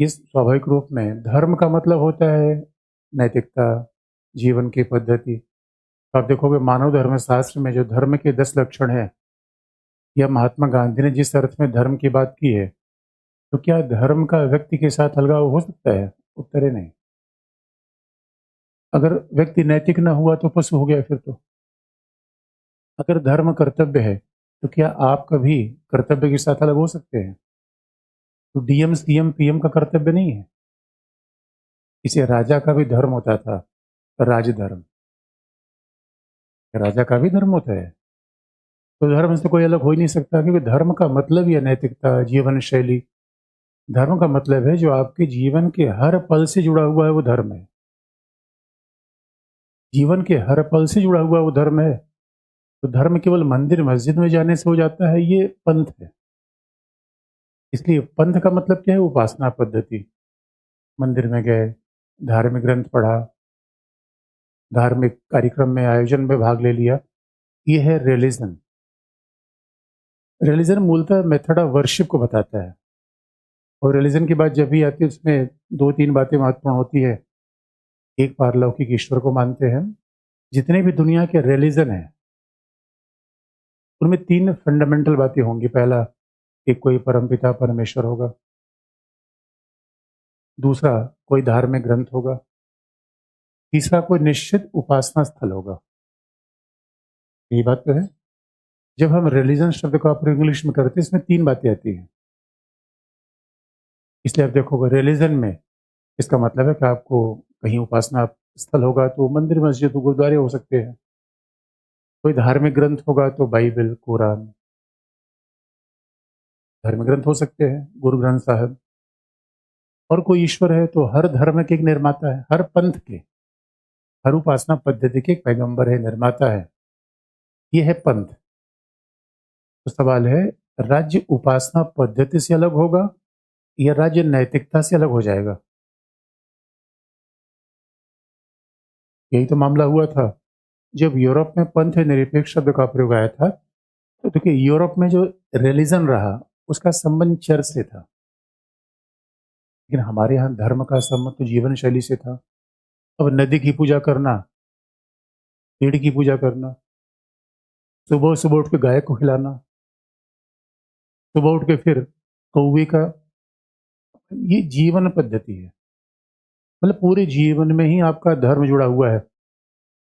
इस स्वाभाविक रूप में धर्म का मतलब होता है नैतिकता, जीवन की पद्धति। तो आप देखोगे मानव धर्म शास्त्र में जो धर्म के 10 लक्षण हैं, या महात्मा गांधी ने जिस अर्थ में धर्म की बात की है, तो क्या धर्म का व्यक्ति के साथ अलगाव हो सकता है? उत्तर है नहीं। अगर व्यक्ति नैतिक न हुआ तो पशु हो गया फिर तो। अगर धर्म कर्तव्य है, तो क्या आप कभी कर्तव्य के साथ अलग हो सकते हैं? तो डीएम, सीएम, पीएम का कर्तव्य नहीं है। इसे राजा का भी धर्म होता था, राजधर्म। राजा का भी धर्म होता है। तो धर्म से कोई अलग हो ही नहीं सकता, क्योंकि धर्म का मतलब ही है नैतिकता, जीवन शैली। धर्म का मतलब है जो आपके जीवन के हर पल से जुड़ा हुआ है, वो धर्म है। जीवन के हर पल से जुड़ा हुआ वो धर्म है। तो धर्म केवल मंदिर मस्जिद में जाने से हो जाता है, ये पंथ है। इसलिए पंथ का मतलब क्या है? उपासना पद्धति। मंदिर में गए, धार्मिक ग्रंथ पढ़ा, धार्मिक कार्यक्रम में, आयोजन में भाग ले लिया, ये है रिलीजन। रिलीजन मूलतः मेथड ऑफ वर्शिप को बताता है। और रिलीजन की बात जब भी आती है, उसमें दो तीन बातें महत्वपूर्ण होती है। एक, पारलौकिक ईश्वर को मानते हैं। जितने भी दुनिया के रिलीजन हैं, उनमें तीन फंडामेंटल बातें होंगी। पहला, कि कोई परमपिता परमेश्वर होगा। दूसरा, कोई धार्मिक ग्रंथ होगा। तीसरा, कोई निश्चित उपासना स्थल होगा। यही बात तो है। जब हम रिलीजन शब्द का प्रयोग इंग्लिश में करते हैं, इसमें तीन बातें आती हैं। इसलिए आप देखोगे रिलीजन में इसका मतलब है कि आपको कहीं उपासना स्थल होगा तो मंदिर, मस्जिद, गुरुद्वारे हो सकते हैं। कोई धार्मिक ग्रंथ होगा तो बाइबल, कुरान, धार्मिक ग्रंथ हो सकते हैं, गुरु ग्रंथ साहब। और कोई ईश्वर है तो हर धर्म के एक निर्माता है, हर पंथ के, हर उपासना पद्धति के एक पैगंबर है, निर्माता है। ये है पंथ। तो सवाल है, राज्य उपासना पद्धति से अलग होगा या राज्य नैतिकता से अलग हो जाएगा? यही तो मामला हुआ था जब यूरोप में पंथ निरपेक्ष शब्द का प्रयोग आया था। तो देखिए, यूरोप में जो रिलीजन रहा, उसका संबंध चर्च से था। लेकिन हमारे यहाँ धर्म का संबंध तो जीवन शैली से था। अब नदी की पूजा करना, पेड़ की पूजा करना, सुबह सुबह उठ के गाय को खिलाना, सुबह उठ के फिर कौवे का, ये जीवन पद्धति है। मतलब पूरे जीवन में ही आपका धर्म जुड़ा हुआ है।